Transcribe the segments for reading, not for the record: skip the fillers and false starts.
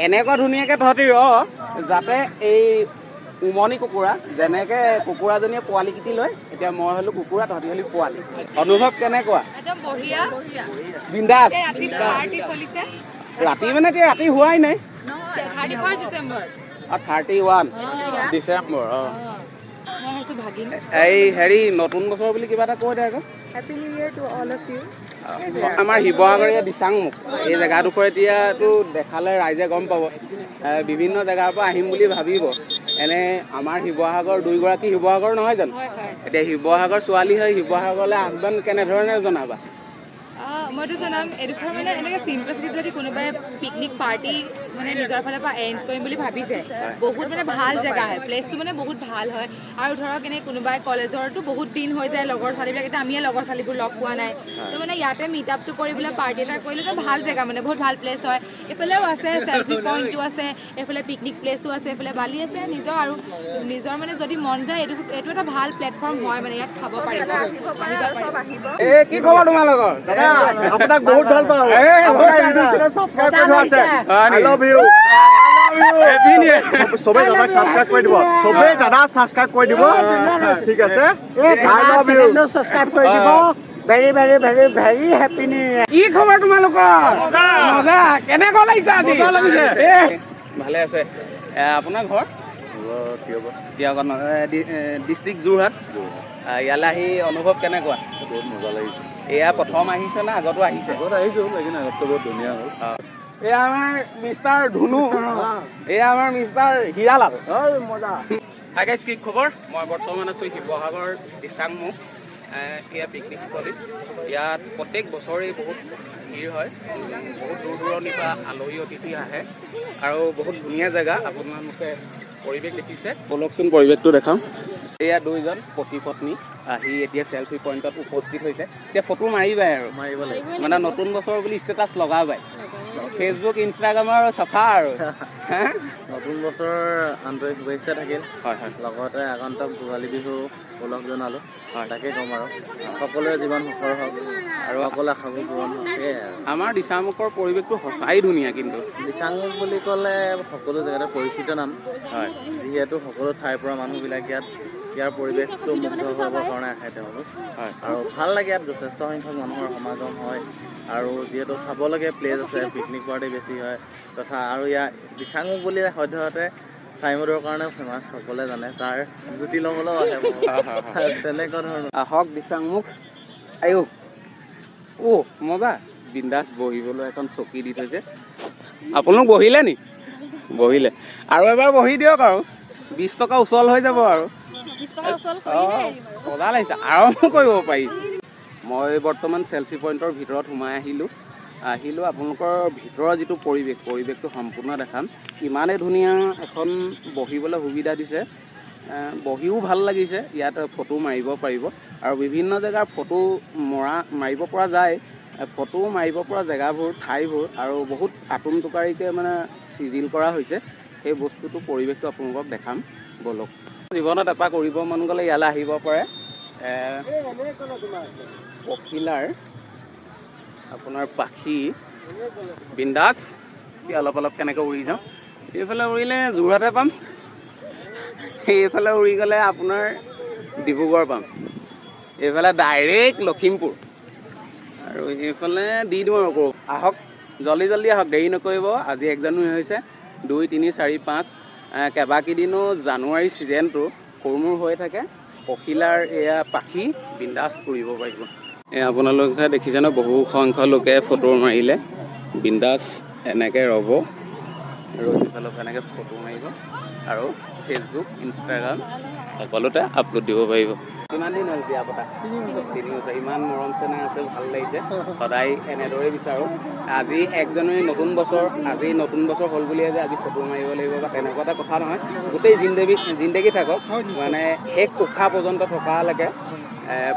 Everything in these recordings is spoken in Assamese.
এনেকুৱা ধুনীয়াকৈ তহঁতি ৰ যাতে এই উমনি কুকুৰা যেনেকৈ কুকুৰাজনীয়ে পোৱালি কিটি লয় এতিয়া মই হ'লো কুকুৰা তহঁতি হ'লি পোৱালি অনুভৱ কেনেকুৱা একদম বঢ়িয়া বিন্দাছ ৰাতি পাৰ্টি চলিছে ৰাতি মানে এতিয়া ৰাতি হোৱাই নাই 31 ডিচেম্বৰ 31 ডিচেম্বৰ এই হেৰি নতুন বছৰ বুলি কিবা এটা কৈ দে আকৌ happy new year to all of you আমাৰ শিৱসাগৰীয়া দিচাংমুখ এই জেগাডোখৰ এতিয়াতো দেখালে ৰাইজে গম পাব বিভিন্ন জেগাৰ পৰা আহিম বুলি ভাবিব এনে আমাৰ শিৱসাগৰ দুইগৰাকী শিৱসাগৰ নহয় জানো এতিয়া শিৱসাগৰ ছোৱালী হৈ শিৱসাগৰলৈ আহ্বান কেনেধৰণে জনাবা মইতো জনাম এডোখৰ মানে এনেকৈ চিম্পলিচিটিত যদি কোনোবাই পিকনিক পাৰ্টি মানে নিজৰ ফালৰ পৰা এৰেঞ্জ কৰিম বুলি ভাবিছে বহুত মানে ভাল জেগা হয় প্লেচটো মানে বহুত ভাল হয় আৰু ধৰক এনে কোনোবাই কলেজৰতো বহুত দিন হৈ যায় লগৰ ছোৱালীবিলাক এতিয়া আমিয়ে লগৰ ছোৱালীবোৰ লগ পোৱা নাই তো মানে ইয়াতে মিট আপটো কৰি পেলাই পাৰ্টি এটা কৰিলেতো ভাল জেগা মানে বহুত ভাল প্লেচ হয় এইফালেও আছে চেল্ফি পইণ্টটো আছে এইফালে পিকনিক প্লেচো আছে এইফালে বালি আছে নিজৰ মানে যদি মন যায় এইটো এটা ভাল প্লেটফৰ্ম হয় মানে ইয়াত খাব পাৰিব কি খবৰ তোমালোকৰ আপোনাক বহুত ভাল পাওঁ সাবস্ক্ৰাইব কৰি থোৱা আছে আই লাভ ইউ সবে দাদাক সাবস্ক্ৰাইব কৰি দিব সবে দাদা সাবস্ক্ৰাইব কৰি দিব ঠিক আছে আই লাভ ইউ সাবস্ক্ৰাইব কৰি দিব very very very very happy new year কি খবৰ তোমালোকৰ মজা কেনেকুৱা লাগিছে আজি ভালে আছে আপোনাৰ ঘৰ ডিষ্ট্ৰিক্ট যোৰহাট ইয়ালৈ আহি অনুভৱ কেনেকুৱা বহুত মজা লাগিছে এয়া প্ৰথম আহিছে নে আগতো আহিছে আহিছো লাগিলে আগতকৈ বহুত ধুনীয়া হ'ল এয়া আমাৰ মিষ্টাৰ ধুনু এয়া আমাৰ মিষ্টাৰ হিৰালাল মজা হাই গাইজ কি খবৰ মই বৰ্তমান আছোঁ শিৱসাগৰ দিচাংমুখ এয়া পিকনিক স্থলী ইয়াত প্ৰত্যেক বছৰেই বহুত ভিৰ হয় বহুত দূৰ দূৰণিৰ পৰা আলহী অতিথি আহে আৰু বহুত ধুনীয়া জেগা আপোনালোকে পৰিৱেশ দেখিছে বলকচোন পৰিৱেশটো দেখাওঁ এয়া দুইজন পতি পত্নী আহি এতিয়া চেল্ফি পইণ্টত উপস্থিত হৈছে এতিয়া ফটো মাৰিবাই আৰু মাৰিব লাগিব মানে নতুন বছৰ বুলি ষ্টেটাছ লগাবাই ফেচবুক ইনষ্টাগ্ৰামৰ চাফা আৰু নতুন বছৰৰ আন্তৰিক শুভেচ্ছা থাকিল হয় হয় লগতে আগন্তুক ভোগালী বিহু উপলক্ষ জনালোঁ হয় তাকে ক'ম আৰু সকলোৰে জীৱন সুখৰ হওক আৰু সকলো আশাবোৰ পূৰণ হওক সেয়াই আমাৰ দিচাংমুখৰ পৰিৱেশটো সঁচাই ধুনীয়া কিন্তু দিচাংমুখ বুলি ক'লে সকলো জেগাতে পৰিচিত নাম হয় যিহেতু সকলো ঠাইৰ পৰা মানুহবিলাক ইয়াৰ পৰিৱেশটো মুগ্ধ হ'বৰ কাৰণে আহে তেওঁলোক হয় আৰু ভাল লাগে ইয়াত যথেষ্ট সংখ্যক মানুহৰ সমাগম হয় আৰু যিহেতু চাবলগীয়া প্লেচ আছে পিকনিক পাৰ্টি বেছি হয় তথা আৰু ইয়াৰ দিচাংমুখ বুলি সদ্যহতে চাইমদৰ কাৰণেও ফেমাছ সকলোৱে জানে তাৰ জুতি ল'বলৈও আহে তেনেকুৱা ধৰণৰ আহক দিচাংমুখ আয়ো মজা বিন্দাছ বহিবলৈ এখন চকী দি থৈছে আপোনালোক বহিলে নি বহিলে আৰু এবাৰ বহি দিয়ক আৰু 20 টকা উচল হৈ যাব আৰু মজা লাগিছে আৰম্ভ কৰিব পাৰি মই বৰ্তমান চেল্ফি পইণ্টৰ ভিতৰত সোমাই আহিলোঁ আপোনালোকৰ ভিতৰৰ যিটো পৰিৱেশটো সম্পূৰ্ণ দেখাম ইমানেই ধুনীয়া এখন বহিবলৈ সুবিধা দিছে বহিও ভাল লাগিছে ইয়াত ফটো মাৰিব পাৰিব আৰু বিভিন্ন জেগাৰ ফটো মাৰিব পৰা যায় ফটো মাৰিব পৰা জেগাবোৰ ঠাইবোৰ আৰু বহুত আটোম টোকাৰিকৈ মানে চিজিল কৰা হৈছে সেই বস্তুটো পৰিৱেশটো আপোনালোকক দেখাম বলক জীৱনত এপাক কৰিব মন গ'লে ইয়ালৈ আহিব পাৰে পখিলাৰ আপোনাৰ পাখি বিন্দাছ অলপ কেনেকৈ উৰি যাওঁ এইফালে উৰিলে যোৰহাটে পাম এইফালে উৰি গ'লে আপোনাৰ ডিব্ৰুগড় পাম এইফালে ডাইৰেক্ট লখিমপুৰ আৰু এইফালে দি দিওঁ আৰু আহক জল্দি আহক দেৰি নকৰিব আজি 1 জানুৱাৰী হৈছে 2, 3, 4, 5 কেইবাকেইদিনো জানুৱাৰী ছিজনটো সৰুমূৰ হৈ থাকে পখিলাৰ এয়া পাখি বিন্দাছ উৰিব পাৰিব আপোনালোকে দেখিছে ন বহু সংখ্যক লোকে ফটো মাৰিলে বিন্দাছ এনেকৈ ৰ'ব আৰু সিফালৰ এনেকৈ ফটো মাৰিব আৰু ফেচবুক ইনষ্টাগ্ৰাম সকলোতে আপলোড দিব পাৰিব কিমান দিন হ'ল বিয়া পতা 3 বছৰ ইমান মৰম চেনেহ আছে ভাল লাগিছে সদায় এনেদৰেই বিচাৰোঁ আজি 1 জানুৱাৰী নতুন বছৰ আজি নতুন বছৰ হ'ল বুলিয়ে যে আজি ফটো মাৰিব লাগিব বা তেনেকুৱা এটা কথা নহয় গোটেই জিন্দগী থাকক মানে শেষ উশাহ পৰ্যন্ত থকালৈকে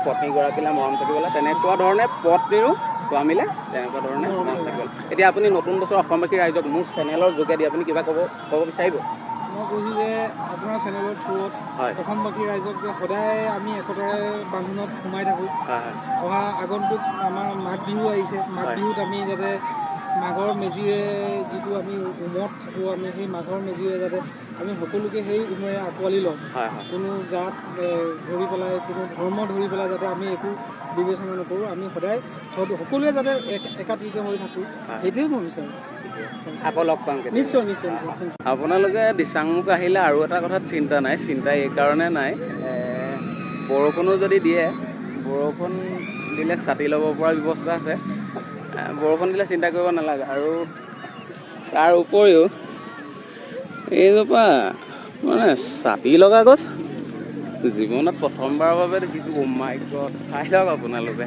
পত্নীগৰাকীলৈ মৰম থাকিবলৈ তেনেকুৱা ধৰণে পত্নীৰো স্বামীলৈ তেনেকুৱা ধৰণে মৰম থাকিব এতিয়া আপুনি নতুন বছৰ অসমবাসী ৰাইজক মোৰ চেনেলৰ যোগেদি আপুনি কিবা ক'ব বিচাৰিব মই কৈছোঁ যে আপোনাৰ চেনেলৰ থ্ৰুত অসমবাসী ৰাইজক যে সদায় আমি একতাৰে বান্ধোনত সোমাই থাকোঁ অহা আগন্তুক আমাৰ মাঘ বিহু আহিছে মাঘ বিহুত আমি যাতে মাঘৰ মেজিৰে যিটো আমি উমত থাকোঁ আমি সেই মাঘৰ মেজিৰে যাতে আমি সকলোকে সেই উমেৰে আঁকোৱালি লওঁ কোনো জাত ধৰি পেলাই কোনো ধৰ্ম ধৰি পেলাই যাতে আমি একো বিবেচনা নকৰোঁ আমি সদায় সকলোৱে যাতে একাত্ৰিত হৈ থাকোঁ সেইটোৱে মই বিচাৰোঁ আকৌ লগ পাম নিশ্চয় নিশ্চয় নিশ্চয় আপোনালোকে দিচাংমুখ আহিলে আৰু এটা কথাত চিন্তা নাই চিন্তা এইকাৰণে নাই বৰষুণো যদি দিয়ে বৰষুণ দিলে ছাতি ল'ব পৰা ব্যৱস্থা আছে বৰষুণ দিলে চিন্তা কৰিব নালাগে আৰু তাৰ উপৰিও এইজোপা মানে ছাতি লগা গছ জীৱনত প্ৰথমবাৰৰ বাবে দেখিছোঁ অ' মাই গড চাই লওক আপোনালোকে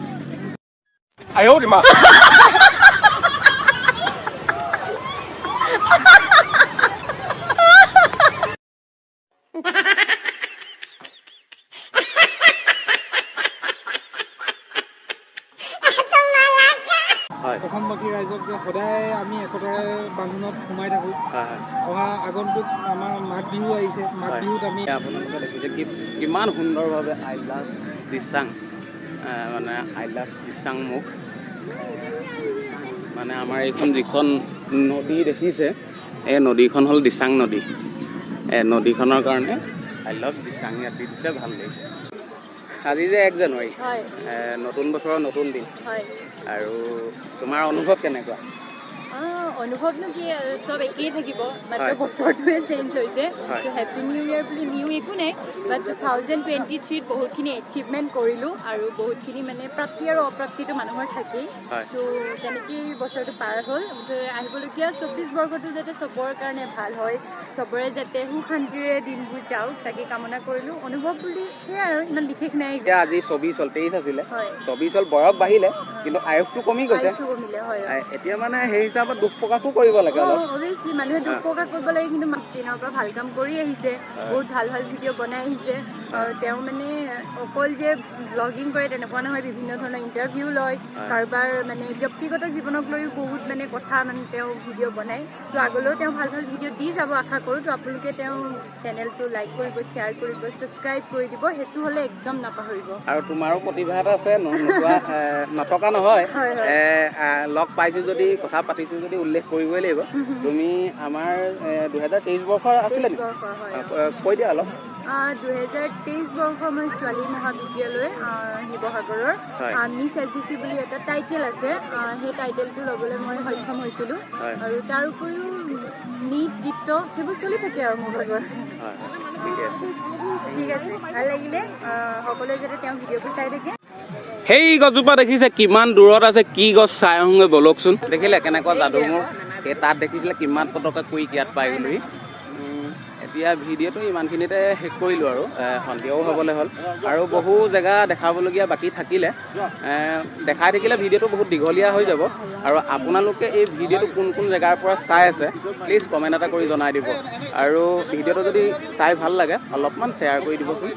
অসমবাসী ৰাইজক যে সদায় আমি একতাৰে বান্ধোনত সোমাই থাকোঁ অহা আগন্তুক আমাৰ মাঘ বিহু আহিছে মাঘ বিহুত আমি আপোনালোকে দেখিছে কিমান সুন্দৰভাৱে আই লাভ দিচাং মানে আই লাভ দিচাংমুখ মানে আমাৰ এইখন যিখন নদী দেখিছে এই নদীখন হ'ল দিচাং নদী এই নদীখনৰ কাৰণে আই লাভ দিচাং ৰাতি দিছে ভাল লাগিছে আজি যে 1 জানুৱাৰী নতুন বছৰৰ নতুন দিন আৰু তোমাৰ অনুভৱ কেনেকুৱা অনুভৱনো কি চব একেই থাকিব মাত্ৰ বছৰটোৱে চেঞ্জ হৈছে হেপী নিউ ইয়েৰ বুলি নিউ একো নাই বাট 2023 বহুতখিনি এচিভমেণ্ট কৰিলোঁ আৰু বহুতখিনি মানে প্ৰাপ্তি আৰু অপ্ৰাপ্তিটো মানুহৰ থাকেই তো তেনেকেই বছৰটো পাৰ হ'ল আহিবলগীয়া 24 বৰ্ষটো যাতে চবৰ কাৰণে ভাল হয় চবৰে যাতে সুখ শান্তিৰে দিনবোৰ যাওক তাকে কামনা কৰিলোঁ অনুভৱ বুলি সেয়াই আৰু ইমান বিশেষ নাই এতিয়া আজি 23 আছিলে 24 বয়স বাঢ়িলে কিন্তু আয়ুসটো কমি গৈছে এতিয়া মানে সেই হিচাপত দুখ প্ৰকাশো কৰিব লাগে অভিয়াছলি মানুহে দুখ প্ৰকাশ কৰিব লাগে কিন্তু দিনৰ পৰা ভাল কাম কৰি আহিছে বহুত ভাল ভাল ভিডিঅ' বনাই আহিছে তেওঁ মানে অকল যে ব্লগিং কৰে তেনেকুৱা নহয় বিভিন্ন ধৰণৰ ইণ্টাৰভিউ লয় কাৰোবাৰ মানে ব্যক্তিগত জীৱনক লৈও বহুত মানে কথা মানে তেওঁ ভিডিঅ' বনায় তো আগলৈও তেওঁ ভাল ভাল ভিডিঅ' দি যাব আশা কৰোঁ তো আপোনালোকে তেওঁ চেনেলটো লাইক কৰিব শ্বেয়াৰ কৰিব ছাবস্ক্ৰাইব কৰি দিব সেইটো হ'লে একদম নাপাহৰিব আৰু তোমাৰো প্ৰতিভা এটা আছে নথকা নহয় লগ পাইছোঁ যদি কথা পাতিছোঁ যদি উল্লেখ কৰিবই লাগিব তুমি আমাৰ 2023 বৰ্ষৰ আছিলে কৈ দিয়া অলপ 2023 বৰ্ষৰ মই ছোৱালী মহাবিদ্যালয় শিৱসাগৰৰ মিছ SGC বুলি এটা টাইটেল আছে সেই টাইটেলটো ল'বলৈ মই সক্ষম হৈছিলোঁ আৰু তাৰ উপৰিও নৃত্য গীত সেইবোৰ চলি থাকে আৰু মোৰ ভাগৰ ঠিক আছে ভাল লাগিলে সকলোৱে যাতে তেওঁ ভিডিঅ'বোৰ চাই থাকে সেই গছজোপা দেখিছে কিমান দূৰত আছে কি গছ চাই আহোঁগৈ বলকচোন দেখিলে কেনেকুৱা যাদুমোৰ সেই তাত দেখিছিলে কিমান পটককৈ কুইক ইয়াত পাই গ'লোহি এতিয়া ভিডিঅ'টো ইমানখিনিতে শেষ কৰিলোঁ আৰু সন্ধিয়াও হ'বলৈ হ'ল আৰু বহু জেগা দেখাবলগীয়া বাকী থাকিলে দেখাই থাকিলে ভিডিঅ'টো বহুত দীঘলীয়া হৈ যাব আৰু আপোনালোকে এই ভিডিঅ'টো কোন কোন জেগাৰ পৰা চাই আছে প্লিজ কমেণ্ট এটা কৰি জনাই দিব আৰু ভিডিঅ'টো যদি চাই ভাল লাগে অলপমান শ্বেয়াৰ কৰি দিবচোন